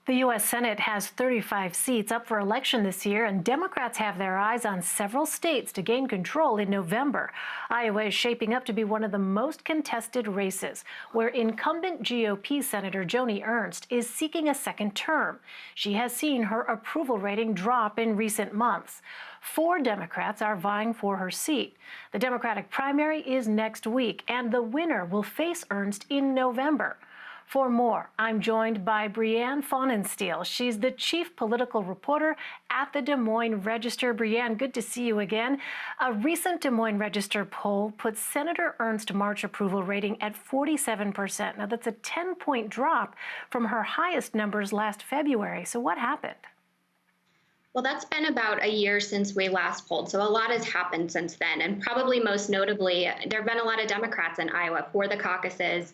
The U.S. Senate has 35 seats up for election this year, and Democrats have their eyes on several states to gain control in November. Iowa is shaping up to be one of the most contested races, where incumbent GOP Senator Joni Ernst is seeking a second term. She has seen her approval rating drop in recent months. 4 Democrats are vying for her seat. The Democratic primary is next week, and the winner will face Ernst in November. For more, I'm joined by Brianne Pfannenstiel. She's the chief political reporter at the Des Moines Register. Brianne, good to see you again. A recent Des Moines Register poll puts Senator Ernst's March approval rating at 47%. Now, that's a 10-point drop from her highest numbers last February. So what happened? Well, that's been about a year since we last polled, so a lot has happened since then. And probably most notably, there have been a lot of Democrats in Iowa for the caucuses.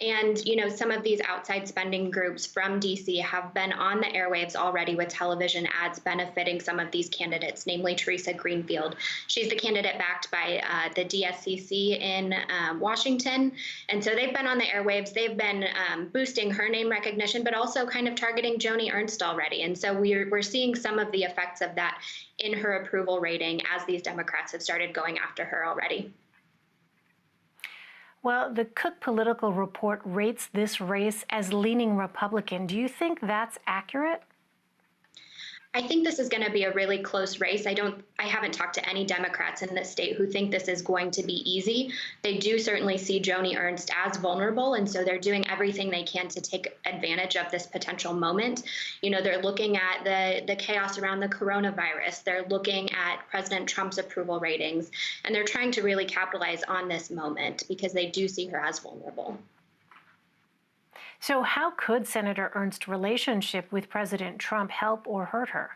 And, some of these outside spending groups from D.C. have been on the airwaves already with television ads benefiting some of these candidates, namely Teresa Greenfield. She's the candidate backed by the DSCC in Washington. And so they've been on the airwaves. They've been boosting her name recognition, but also kind of targeting Joni Ernst already. And so we're seeing some of the effects of that in her approval rating as these Democrats have started going after her already. Well, the Cook Political Report rates this race as leaning Republican. Do you think that's accurate? I think this is going to be a really close race. I haven't talked to any Democrats in this state who think this is going to be easy. They do certainly see Joni Ernst as vulnerable, and so they're doing everything they can to take advantage of this potential moment. They're looking at the chaos around the coronavirus. They're looking at President Trump's approval ratings, and they're trying to really capitalize on this moment because they do see her as vulnerable. So how could Senator Ernst's relationship with President Trump help or hurt her?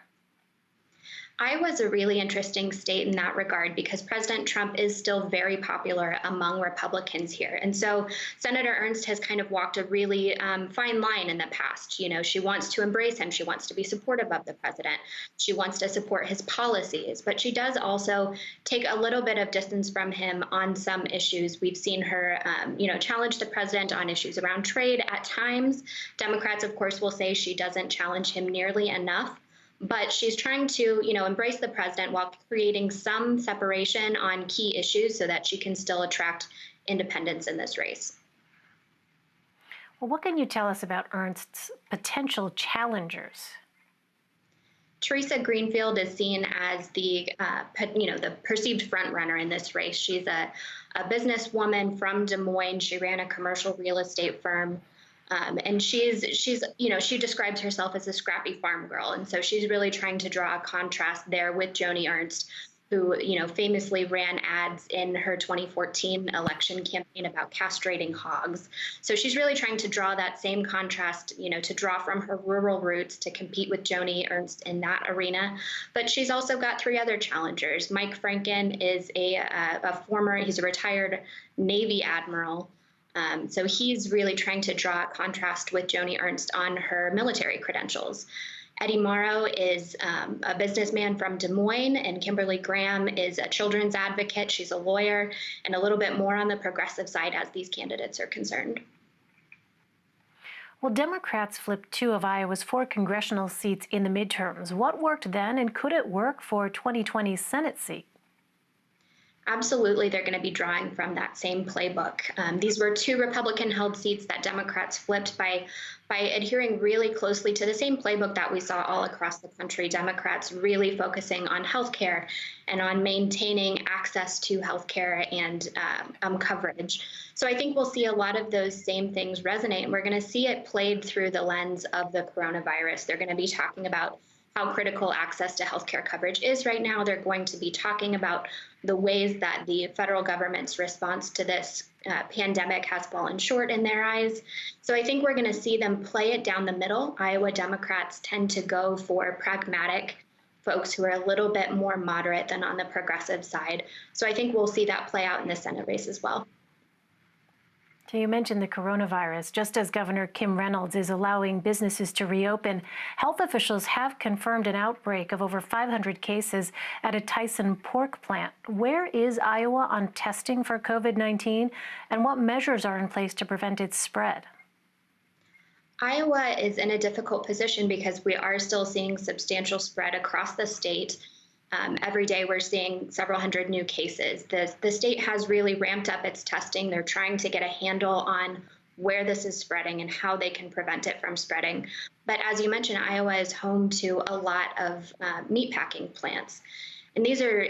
Iowa's a really interesting state in that regard because President Trump is still very popular among Republicans here. And so Senator Ernst has kind of walked a really fine line in the past. She wants to embrace him. She wants to be supportive of the president. She wants to support his policies, but she does also take a little bit of distance from him on some issues. We've seen her, challenge the president on issues around trade at times. Democrats, of course, will say she doesn't challenge him nearly enough. But she's trying to, embrace the president while creating some separation on key issues so that she can still attract independents in this race. Well, what can you tell us about Ernst's potential challengers? Teresa Greenfield is seen as the perceived front runner in this race. She's a businesswoman from Des Moines. She ran a commercial real estate firm. And she describes herself as a scrappy farm girl. And so she's really trying to draw a contrast there with Joni Ernst, who, famously ran ads in her 2014 election campaign about castrating hogs. So she's really trying to draw that same contrast, to draw from her rural roots to compete with Joni Ernst in that arena. But she's also got 3 other challengers. Mike Franken is he's a retired Navy admiral. So he's really trying to draw a contrast with Joni Ernst on her military credentials. Eddie Morrow is a businessman from Des Moines, and Kimberly Graham is a children's advocate. She's a lawyer, and a little bit more on the progressive side as these candidates are concerned. Well, Democrats flipped 2 of Iowa's 4 congressional seats in the midterms. What worked then, and could it work for 2020's Senate seat? Absolutely, they're going to be drawing from that same playbook. These were 2 Republican-held seats that Democrats flipped by adhering really closely to the same playbook that we saw all across the country. Democrats really focusing on health care and on maintaining access to health care and coverage. So I think we'll see a lot of those same things resonate, and we're going to see it played through the lens of the coronavirus. They're going to be talking about how critical access to healthcare coverage is right now. They're going to be talking about the ways that the federal government's response to this pandemic has fallen short in their eyes. So I think we're going to see them play it down the middle. Iowa Democrats tend to go for pragmatic folks who are a little bit more moderate than on the progressive side. So I think we'll see that play out in the Senate race as well. So you mentioned the coronavirus. Just as Governor Kim Reynolds is allowing businesses to reopen, health officials have confirmed an outbreak of over 500 cases at a Tyson pork plant. Where is Iowa on testing for COVID-19, and what measures are in place to prevent its spread? Iowa is in a difficult position because we are still seeing substantial spread across the state. Every day we're seeing several hundred new cases. The state has really ramped up its testing. They're trying to get a handle on where this is spreading and how they can prevent it from spreading. But as you mentioned, Iowa is home to a lot of meatpacking plants. And these are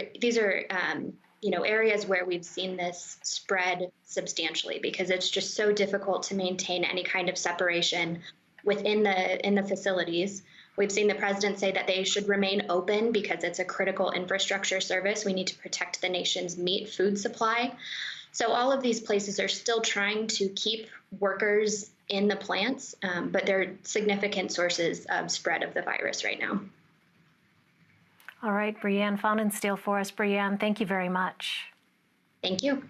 areas where we've seen this spread substantially because it's just so difficult to maintain any kind of separation within the facilities. We've seen the president say that they should remain open because it's a critical infrastructure service. We need to protect the nation's meat food supply. So all of these places are still trying to keep workers in the plants, but they're significant sources of spread of the virus right now. All right, Brianne Pfannenstiel for us. Brianne, thank you very much. Thank you.